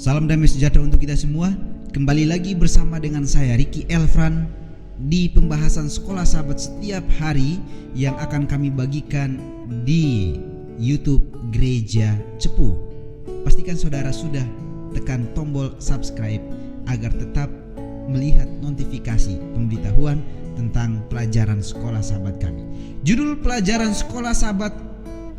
Salam damai sejahtera untuk kita semua. Kembali lagi bersama dengan saya Ricky Elfran di pembahasan sekolah sahabat setiap hari yang akan kami bagikan di YouTube Gereja Cepu. Pastikan saudara sudah tekan tombol subscribe agar tetap melihat notifikasi pemberitahuan tentang pelajaran sekolah sahabat kami. Judul pelajaran sekolah sahabat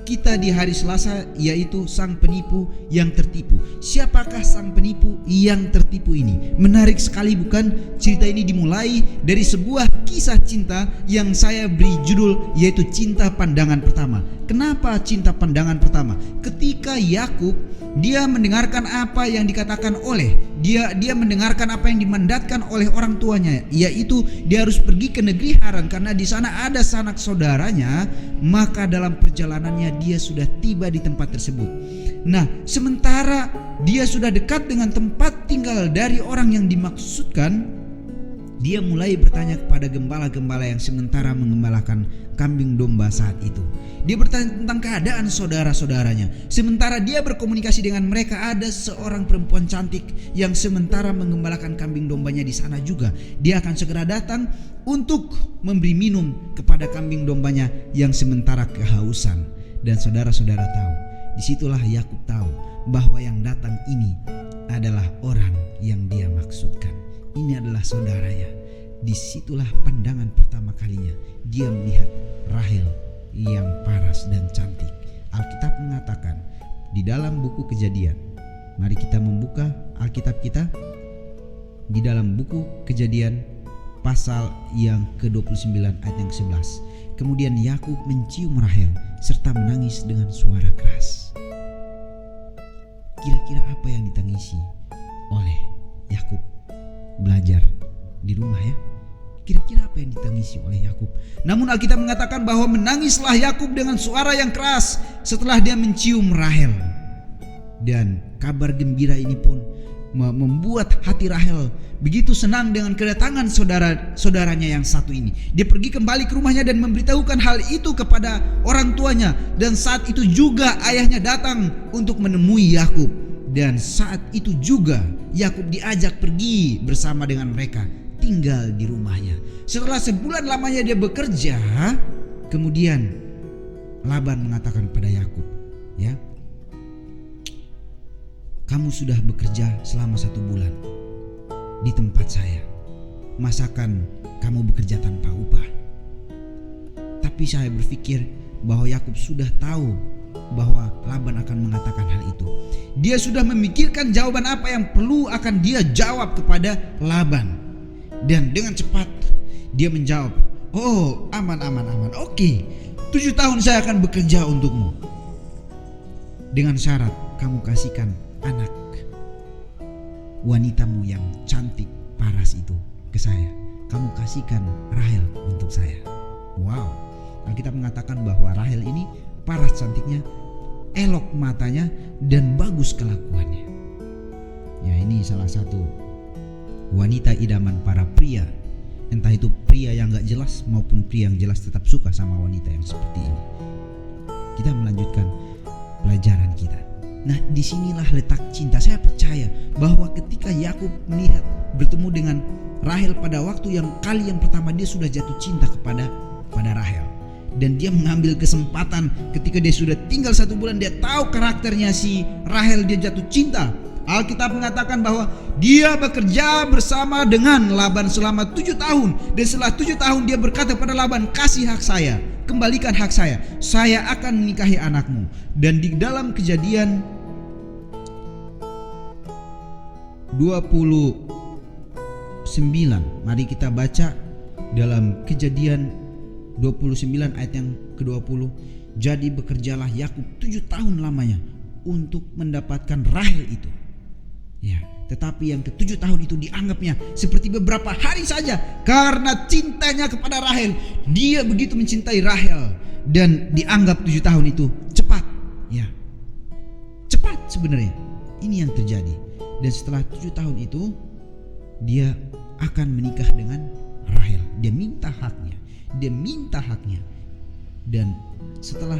kita di hari Selasa yaitu Sang Penipu yang Tertipu. Siapakah sang penipu yang tertipu ini? Menarik sekali bukan? Cerita ini dimulai dari sebuah kisah cinta yang saya beri judul yaitu cinta pandangan pertama. Kenapa cinta pandangan pertama? Ketika Yakub dia mendengarkan apa yang dikatakan oleh dia mendengarkan apa yang dimandatkan oleh orang tuanya, yaitu dia harus pergi ke negeri Haran karena di sana ada sanak saudaranya. Maka dalam perjalanannya dia sudah tiba di tempat tersebut. Nah, sementara dia sudah dekat dengan tempat tinggal dari orang yang dimaksudkan, dia mulai bertanya kepada gembala-gembala yang sementara mengembalakan kambing domba saat itu. Dia bertanya tentang keadaan saudara-saudaranya. Sementara dia berkomunikasi dengan mereka, ada seorang perempuan cantik yang sementara mengembalakan kambing dombanya di sana juga. Dia akan segera datang untuk memberi minum kepada kambing dombanya yang sementara kehausan. Dan saudara-saudara tahu, disitulah Yakub tahu bahwa yang datang ini adalah orang yang dia maksudkan. Ini adalah saudaranya. Disitulah pandangan pertama kalinya dia melihat Rahel yang paras dan cantik. Alkitab mengatakan di dalam buku Kejadian. Mari kita membuka Alkitab kita di dalam buku Kejadian pasal yang ke-29 ayat yang ke-11. Kemudian Yakub mencium Rahel serta menangis dengan suara keras. Kira-kira apa yang ditangisi oleh Yakub? Belajar di rumah ya. Kira-kira apa yang ditangisi oleh Yakub? Namun Alkitab mengatakan bahwa menangislah Yakub dengan suara yang keras setelah dia mencium Rahel. Dan kabar gembira ini pun membuat hati Rahel begitu senang dengan kedatangan saudara-saudaranya yang satu ini. Dia pergi kembali ke rumahnya dan memberitahukan hal itu kepada orang tuanya. Dan saat itu juga ayahnya datang untuk menemui Yakub. Dan saat itu juga Yakub diajak pergi bersama dengan mereka, tinggal di rumahnya. Setelah sebulan lamanya dia bekerja, kemudian Laban mengatakan pada Yakub, ya, kamu sudah bekerja selama 1 bulan di tempat saya. Masakan kamu bekerja tanpa upah? Tapi saya berpikir bahwa Yakub sudah tahu bahwa Laban akan mengatakan hal itu. Dia sudah memikirkan jawaban apa yang perlu akan dia jawab kepada Laban. Dan dengan cepat dia menjawab, oh aman. Oke, 7 tahun saya akan bekerja untukmu. Dengan syarat kamu kasihkan anak wanitamu yang cantik paras itu ke saya. Kamu kasihkan Rahel untuk saya. Wow, Alkitab mengatakan bahwa Rahel ini paras cantiknya, elok matanya, dan bagus kelakuannya. Ya, ini salah satu wanita idaman para pria. Entah itu pria yang gak jelas maupun pria yang jelas tetap suka sama wanita yang seperti ini. Kita melanjutkan pelajaran kita. Nah, disinilah letak cinta. Saya percaya bahwa ketika Yakub melihat bertemu dengan Rahel pada waktu yang kali yang pertama, dia sudah jatuh cinta kepada Rahel. Dan dia mengambil kesempatan ketika dia sudah tinggal 1 bulan, dia tahu karakternya si Rahel, dia jatuh cinta. Alkitab mengatakan bahwa dia bekerja bersama dengan Laban selama 7 tahun. Dan setelah 7 tahun dia berkata pada Laban, kasih hak saya, kembalikan hak saya akan menikahi anakmu. Dan di dalam Kejadian 29, mari kita baca dalam Kejadian 29 ayat yang ke-20. Jadi bekerjalah Yakub 7 tahun lamanya untuk mendapatkan Rahel itu. Ya, tetapi yang ke-7 tahun itu dianggapnya seperti beberapa hari saja karena cintanya kepada Rahel. Dia begitu mencintai Rahel dan dianggap 7 tahun itu cepat. Ya, cepat sebenarnya. Ini yang terjadi. Dan setelah 7 tahun itu dia akan menikah dengan Rahel. Dia minta haknya. Dan setelah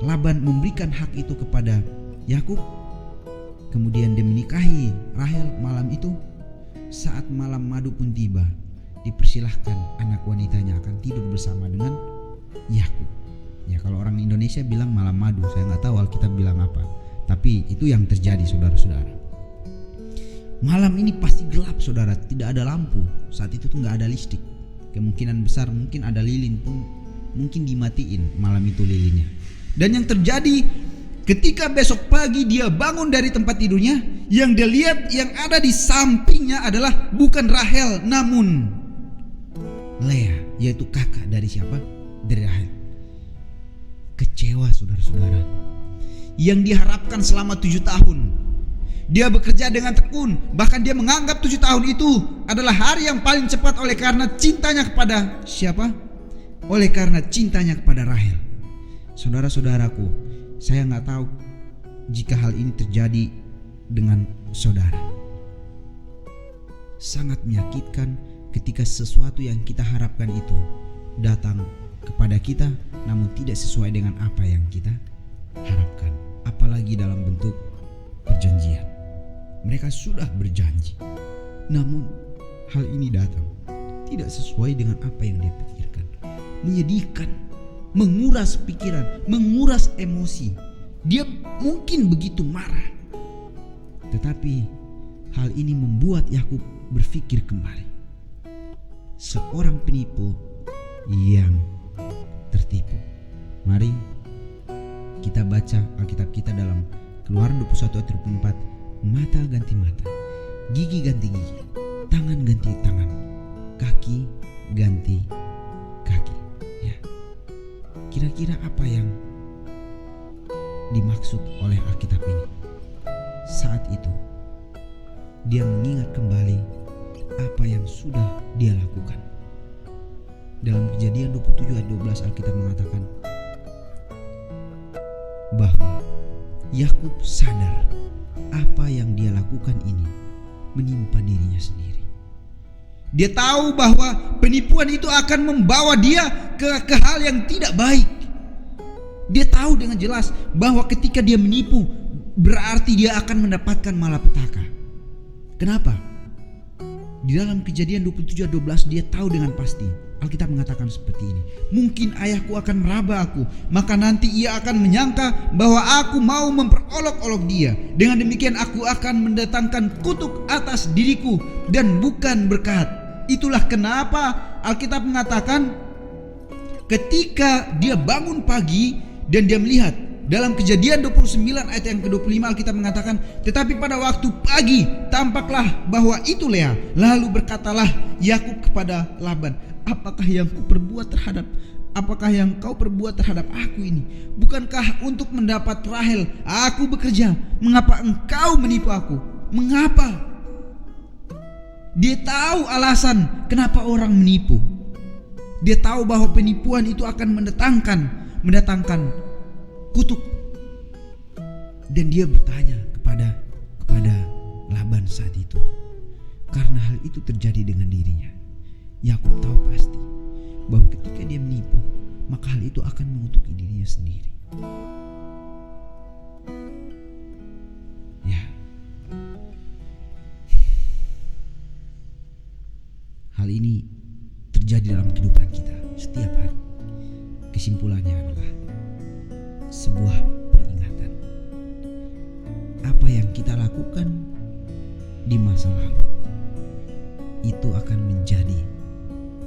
Laban memberikan hak itu kepada Yakub. Kemudian dia menikahi Rahel malam itu. Saat malam madu pun tiba, dipersilahkan anak wanitanya akan tidur bersama dengan Yakub. Ya, kalau orang Indonesia bilang malam madu, saya nggak tahu Alkitab bilang apa. Tapi itu yang terjadi, saudara-saudara. Malam ini pasti gelap, saudara. Tidak ada lampu. Saat itu tuh nggak ada listrik. Kemungkinan besar mungkin ada lilin pun mungkin dimatiin malam itu lilinnya. Dan yang terjadi ketika besok pagi dia bangun dari tempat tidurnya, yang dia lihat yang ada di sampingnya adalah bukan Rahel namun Lea, yaitu kakak dari siapa? Dari Rahel. Kecewa, saudara-saudara. Yang diharapkan selama 7 tahun. Dia bekerja dengan tekun. Bahkan dia menganggap 7 tahun itu adalah hari yang paling cepat oleh karena cintanya kepada siapa? Oleh karena cintanya kepada Rahel. Saudara-saudaraku, saya nggak tahu jika hal ini terjadi dengan saudara. Sangat menyakitkan ketika sesuatu yang kita harapkan itu datang kepada kita namun tidak sesuai dengan apa yang kita harapkan. Apalagi dalam bentuk perjanjian. Mereka sudah berjanji, namun hal ini datang tidak sesuai dengan apa yang dia pikirkan. Menyedihkan, menguras pikiran, menguras emosi. Dia mungkin begitu marah. Tetapi hal ini membuat Yakub berpikir kembali. Seorang penipu yang tertipu. Mari kita baca Alkitab kita dalam Keluaran 21 ayat 24. Mata ganti mata, gigi ganti gigi, tangan ganti tangan, kaki ganti kaki. Ya, kira-kira apa yang dimaksud oleh Alkitab ini? Saat itu dia mengingat kembali apa yang sudah dia lakukan. Dalam Kejadian 27 ayat 12 Alkitab mengatakan bahwa Yakub sadar apa yang dia lakukan ini menimpa dirinya sendiri. Dia tahu bahwa penipuan itu akan membawa dia ke hal yang tidak baik. Dia tahu dengan jelas bahwa ketika dia menipu berarti dia akan mendapatkan malapetaka. Kenapa? Di dalam Kejadian 27 ayat 12 dia tahu dengan pasti. Alkitab mengatakan seperti ini. Mungkin ayahku akan meraba aku, maka nanti ia akan menyangka bahwa aku mau memperolok-olok dia. Dengan demikian aku akan mendatangkan kutuk atas diriku dan bukan berkat. Itulah kenapa Alkitab mengatakan ketika dia bangun pagi dan dia melihat, dalam Kejadian 29 ayat yang ke-25 Alkitab mengatakan, tetapi pada waktu pagi tampaklah bahwa itu Lea. Lalu berkatalah Yakub kepada Laban, apakah yang kau perbuat terhadap aku ini? Bukankah untuk mendapat Rahel aku bekerja? Mengapa engkau menipu aku? Mengapa? Dia tahu alasan kenapa orang menipu. Dia tahu bahwa penipuan itu akan mendatangkan kutuk. Dan dia bertanya kepada Laban saat itu. Karena hal itu terjadi dengan dirinya, Yakub tahu pasti bahwa ketika dia menipu, maka hal itu akan mengutuki dirinya sendiri. Ya. Hal ini terjadi dalam kehidupan kita setiap hari. Kesimpulannya adalah sebuah peringatan. Apa yang kita lakukan di masa lalu itu akan menjadi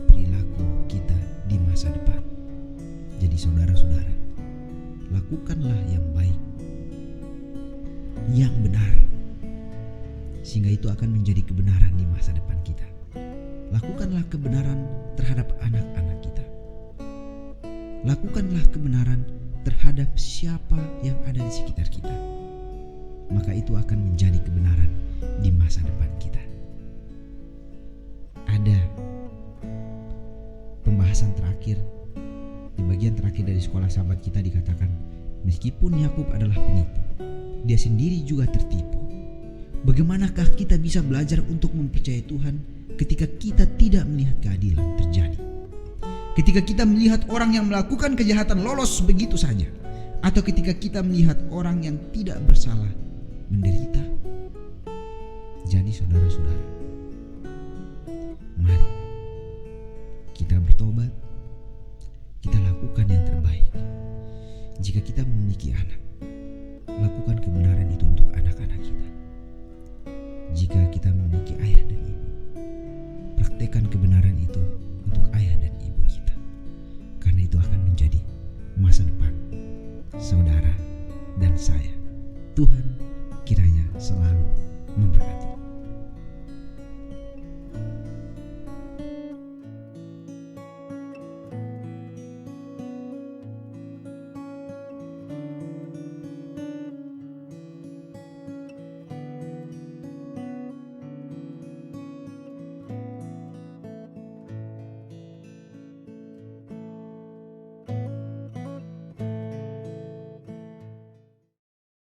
perilaku kita di masa depan. Jadi saudara-saudara, lakukanlah yang baik, yang benar, sehingga itu akan menjadi kebenaran di masa depan kita. Lakukanlah kebenaran terhadap anak-anak kita. Lakukanlah kebenaran terhadap siapa yang ada di sekitar kita. Maka itu akan menjadi kebenaran di masa depan kita. Ada pembahasan terakhir di bagian terakhir dari sekolah sahabat kita dikatakan, meskipun Yakub adalah penipu, dia sendiri juga tertipu. Bagaimanakah kita bisa belajar untuk mempercayai Tuhan ketika kita tidak melihat keadilan terjadi? Ketika kita melihat orang yang melakukan kejahatan lolos begitu saja, atau ketika kita melihat orang yang tidak bersalah menderita. Jadi saudara-saudara, mari kita bertobat, kita lakukan yang terbaik. Jika kita memiliki anak, lakukan kebenaran itu untuk anak-anak kita. Jika kita memiliki ayah dan ibu, praktekkan kebenaran itu